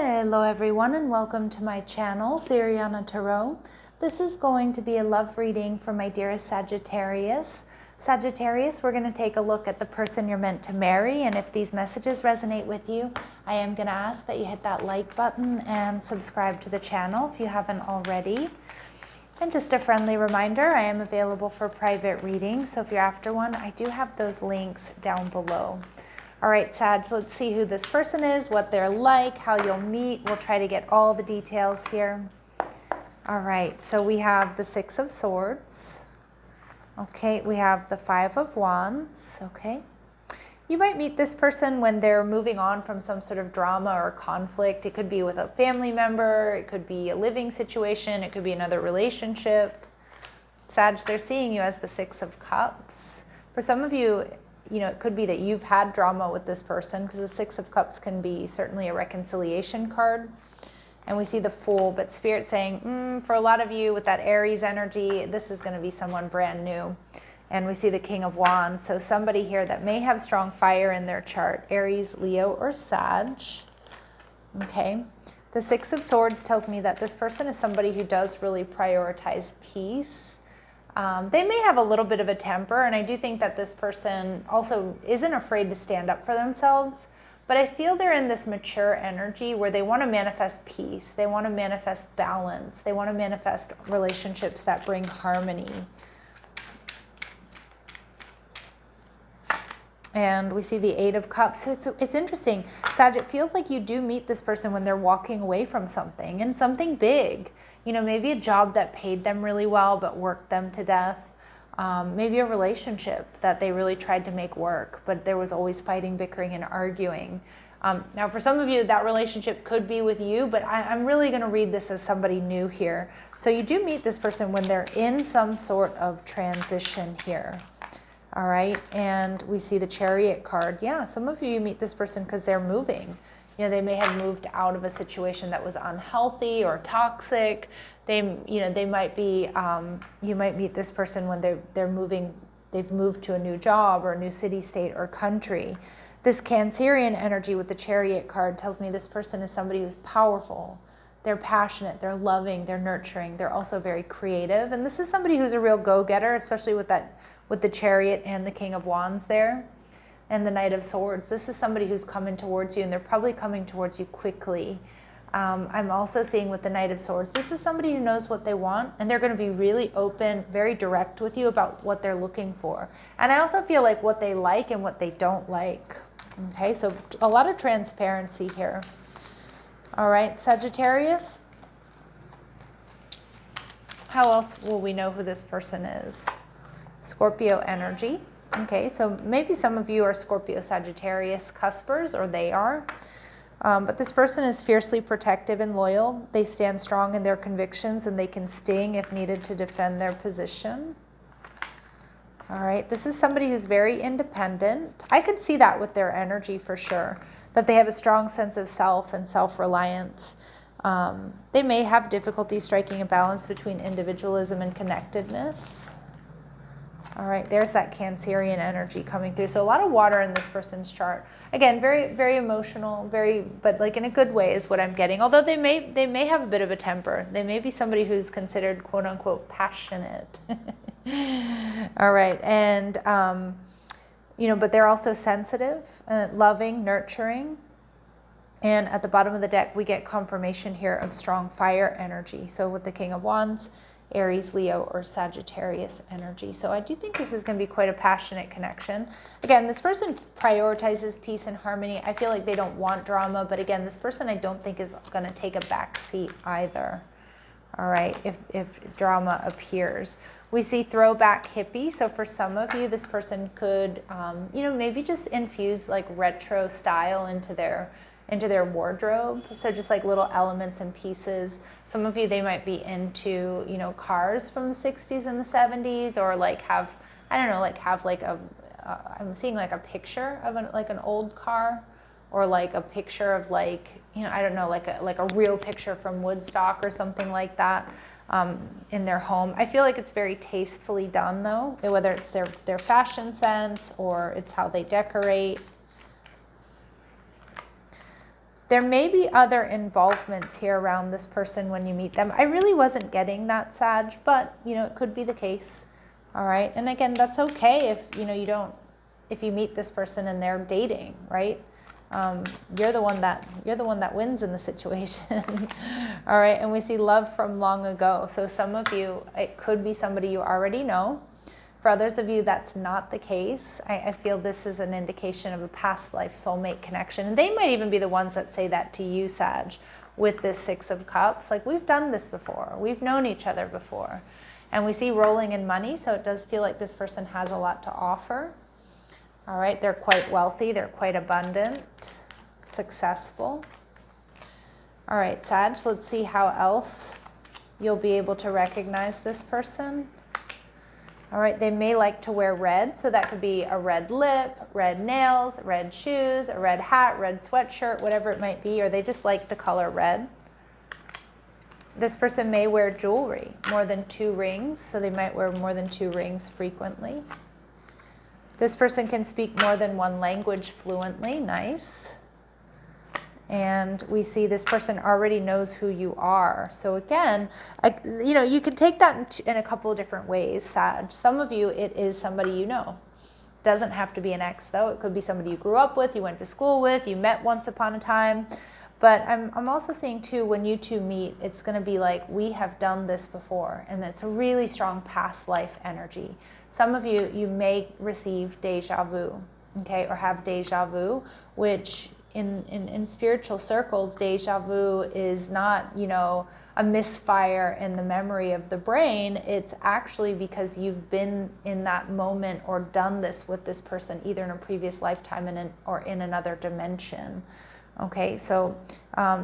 Hello everyone and welcome to my channel, Siriana Tarot. This is going to be a love reading for my dearest Sagittarius. Sagittarius, we're going to take a look at the person you're meant to marry, and if these messages resonate with you, I am going to ask that you hit that like button and subscribe to the channel if you haven't already. And just a friendly reminder, I am available for private readings, so if you're after one, I do have those links down below. All right, Sag, let's see who this person is, what they're like, how you'll meet. We'll try to get all the details here. All right, so we have the Six of Swords. Okay, we have the Five of Wands. Okay. You might meet this person when they're moving on from some sort of drama or conflict. It could be with a family member. It could be a living situation. It could be another relationship. Sag, they're seeing you as the Six of Cups. For some of you, it could be that you've had drama with this person, because the Six of Cups can be certainly a reconciliation card. And we see the Fool, but Spirit saying, for a lot of you with that Aries energy, this is going to be someone brand new. And we see the King of Wands. So somebody here that may have strong fire in their chart, Aries, Leo, or Sag. Okay. The Six of Swords tells me that this person is somebody who does really prioritize peace. They may have a little bit of a temper, and I do think that this person also isn't afraid to stand up for themselves, but I feel they're in this mature energy where they want to manifest peace, they want to manifest balance, they want to manifest relationships that bring harmony. And we see the Eight of Cups. So it's interesting, Sag, it feels like you do meet this person when they're walking away from something, and something big. Maybe a job that paid them really well but worked them to death. Maybe a relationship that they really tried to make work, but there was always fighting, bickering, and arguing. Now, for some of you, that relationship could be with you, but I'm really going to read this as somebody new here. So you do meet this person when they're in some sort of transition here. All right, and we see the Chariot card. Yeah, some of you meet this person because they're moving. They may have moved out of a situation that was unhealthy or toxic. They might be, you might meet this person when they're moving, they've moved to a new job or a new city, state, or country. This Cancerian energy with the Chariot card tells me this person is somebody who's powerful. They're passionate, they're loving, they're nurturing, they're also very creative. And this is somebody who's a real go-getter, especially with the Chariot and the King of Wands there. And the Knight of Swords. This is somebody who's coming towards you, and they're probably coming towards you quickly. I'm also seeing with the Knight of Swords, this is somebody who knows what they want, and they're going to be really open, very direct with you about what they're looking for. And I also feel like what they like and what they don't like. Okay, so a lot of transparency here. All right, Sagittarius. How else will we know who this person is? Scorpio energy. Okay, so maybe some of you are Scorpio Sagittarius cuspers, or they are. But this person is fiercely protective and loyal. They stand strong in their convictions, and they can sting if needed to defend their position. All right, this is somebody who's very independent. I could see that with their energy for sure, that they have a strong sense of self and self-reliance. They may have difficulty striking a balance between individualism and connectedness. All right, there's that Cancerian energy coming through. So a lot of water in this person's chart. Again, very, very emotional, but like in a good way is what I'm getting. Although they may have a bit of a temper. They may be somebody who's considered quote unquote passionate. All right, and but they're also sensitive, loving, nurturing. And at the bottom of the deck, we get confirmation here of strong fire energy. So with the King of Wands, Aries, Leo, or Sagittarius energy. So I do think this is going to be quite a passionate connection. Again, this person prioritizes peace and harmony. I feel like they don't want drama, but again, this person I don't think is going to take a back seat either. All right, if drama appears. We see throwback hippie. So for some of you, this person could, maybe just infuse like retro style into their wardrobe. So just like little elements and pieces. Some of you, they might be into, cars from the 60s and the 70s, or I'm seeing like a picture of an old car, or like a picture of like a real picture from Woodstock or something like that in their home. I feel like it's very tastefully done though, whether it's their fashion sense or it's how they decorate. There may be other involvements here around this person when you meet them. I really wasn't getting that, Sag, but, you know, it could be the case. All right. And again, that's okay if, you know, if you meet this person and they're dating, right? You're the one that wins in the situation. All right. And we see love from long ago. So some of you, it could be somebody you already know. For others of you, that's not the case. I feel this is an indication of a past life soulmate connection. And they might even be the ones that say that to you, Sag, with this Six of Cups. Like, we've done this before. We've known each other before. And we see rolling in money. So it does feel like this person has a lot to offer. All right, they're quite wealthy, they're quite abundant, successful. All right, Sag, let's see how else you'll be able to recognize this person. All right, they may like to wear red, so that could be a red lip, red nails, red shoes, a red hat, red sweatshirt, whatever it might be, or they just like the color red. This person may wear jewelry, more than 2 rings, so they might wear more than 2 rings frequently. This person can speak more than 1 language fluently. Nice. And we see this person already knows who you are. So again, you know, you can take that in a couple of different ways, Sag. Some of you, it is somebody you know. Doesn't have to be an ex, though. It could be somebody you grew up with, you went to school with, you met once upon a time. But I'm also seeing, too, when you two meet, it's going to be like, we have done this before. And it's a really strong past life energy. Some of you, you may receive deja vu, okay, or have deja vu, which in spiritual circles, deja vu is not, you know, a misfire in the memory of the brain. It's actually because you've been in that moment or done this with this person, either in a previous lifetime or in another dimension. Okay, so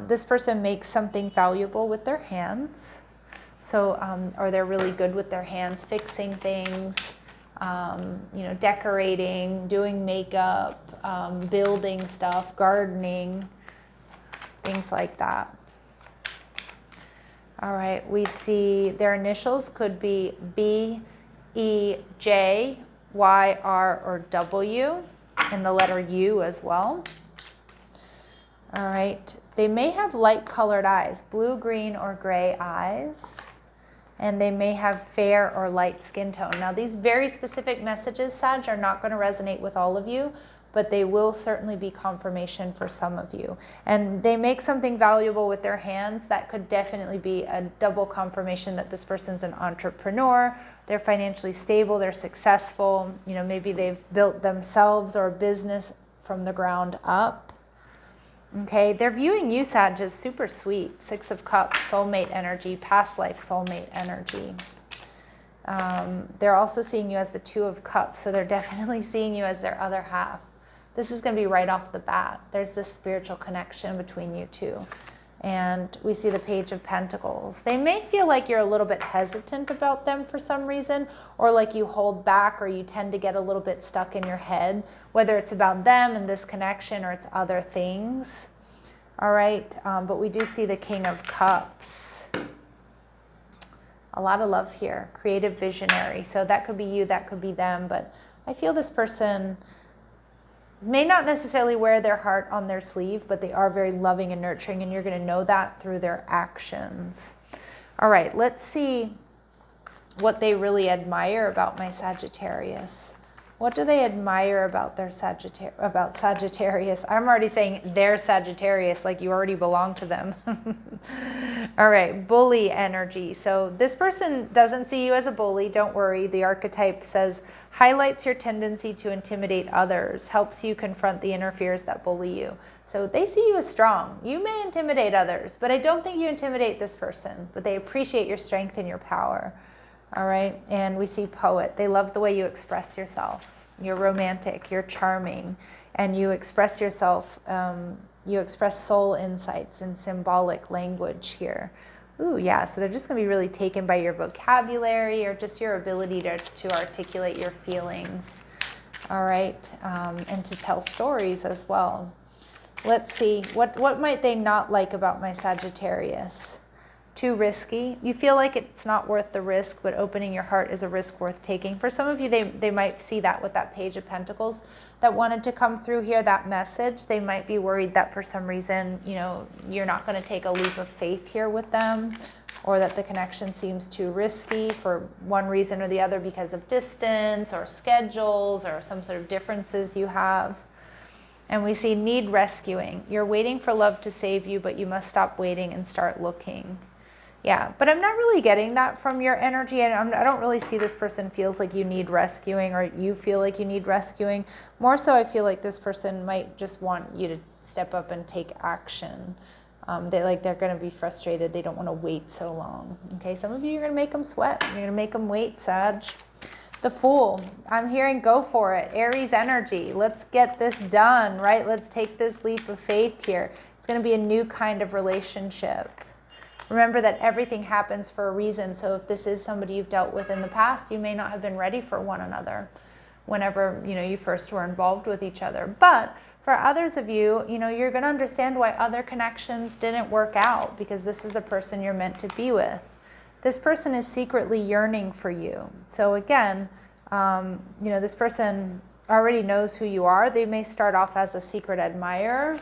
this person makes something valuable with their hands. So, or they're really good with their hands, fixing things, you know, decorating, doing makeup, building stuff, gardening, things like that. All right, we see their initials could be B, E, J, Y, R, or W, and the letter U as well. All right, they may have light colored eyes, blue, green, or gray eyes. And they may have fair or light skin tone. Now, these very specific messages, Sag, are not going to resonate with all of you, but they will certainly be confirmation for some of you. And they make something valuable with their hands. That could definitely be a double confirmation that this person's an entrepreneur. They're financially stable, they're successful. You know, maybe they've built themselves or a business from the ground up. Okay, they're viewing you, Sag, as super sweet. 6 of Cups, soulmate energy, past life soulmate energy. They're also seeing you as the 2 of Cups, so they're definitely seeing you as their other half. This is going to be right off the bat. There's this spiritual connection between you two. And we see the Page of Pentacles. They may feel like you're a little bit hesitant about them for some reason, or like you hold back, or you tend to get a little bit stuck in your head, whether it's about them and this connection or it's other things. All right, but we do see the King of Cups. A lot of love here, creative visionary. So that could be you, that could be them, but I feel this person may not necessarily wear their heart on their sleeve, but they are very loving and nurturing, and you're going to know that through their actions. All right, let's see what they really admire about my Sagittarius. What do they admire about their Sagittarius? I'm already saying they're Sagittarius, like you already belong to them. All right, bully energy. So this person doesn't see you as a bully. Don't worry. The archetype says, highlights your tendency to intimidate others, helps you confront the inner fears that bully you. So they see you as strong. You may intimidate others, but I don't think you intimidate this person, but they appreciate your strength and your power. All right, and we see poet. They love the way you express yourself. You're romantic, you're charming, and you express yourself, you express soul insights in symbolic language here. Ooh, yeah, so they're just going to be really taken by your vocabulary or just your ability to articulate your feelings. All right, and to tell stories as well. Let's see, what might they not like about my Sagittarius? too risky. You feel like it's not worth the risk, but opening your heart is a risk worth taking. For some of you, they might see that with that Page of Pentacles that wanted to come through here, that message. They might be worried that for some reason, you know, you're not going to take a leap of faith here with them, or that the connection seems too risky for one reason or the other because of distance or schedules or some sort of differences you have. And we see need rescuing. You're waiting for love to save you, but you must stop waiting and start looking. Yeah, but I'm not really getting that from your energy. And I don't really see this person feels like you need rescuing, or you feel like you need rescuing. More so, I feel like this person might just want you to step up and take action. They're going to be frustrated. They don't want to wait so long. Okay, some of you are going to make them sweat. You're going to make them wait, Sag. The Fool. I'm hearing go for it. Aries energy. Let's get this done, right? Let's take this leap of faith here. It's going to be a new kind of relationship. Remember that everything happens for a reason. So if this is somebody you've dealt with in the past, you may not have been ready for one another whenever, you know, you first were involved with each other. But for others of you, you know, you're going to understand why other connections didn't work out, because this is the person you're meant to be with. This person is secretly yearning for you. So again, you know, this person already knows who you are. They may start off as a secret admirer.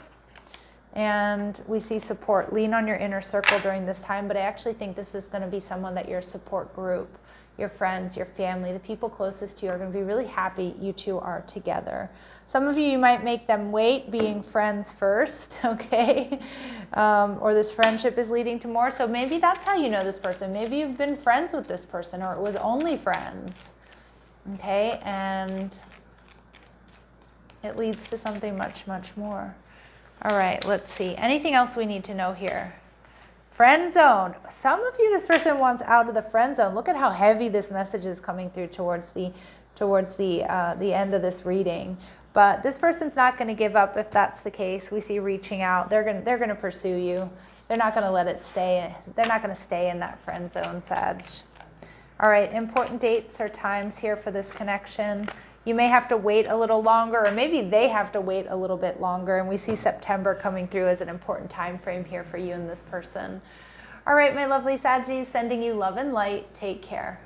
And we see support. Lean on your inner circle during this time, but I actually think this is going to be someone that your support group, your friends, your family, the people closest to you are going to be really happy you two are together. Some of you might make them wait, being friends first, okay? Or this friendship is leading to more. So maybe that's how you know this person. Maybe you've been friends with this person, or it was only friends, okay? And it leads to something much, much more. All right, let's see. Anything else we need to know here? Friend zone. Some of you, this person wants out of the friend zone. Look at how heavy this message is coming through towards the end of this reading. But this person's not going to give up if that's the case. We see reaching out. They're going to pursue you. They're not going to let it stay. They're not going to stay in that friend zone, Sag. All right, important dates or times here for this connection. You may have to wait a little longer, or maybe they have to wait a little bit longer. And we see September coming through as an important time frame here for you and this person. All right, my lovely Saggies, sending you love and light. Take care.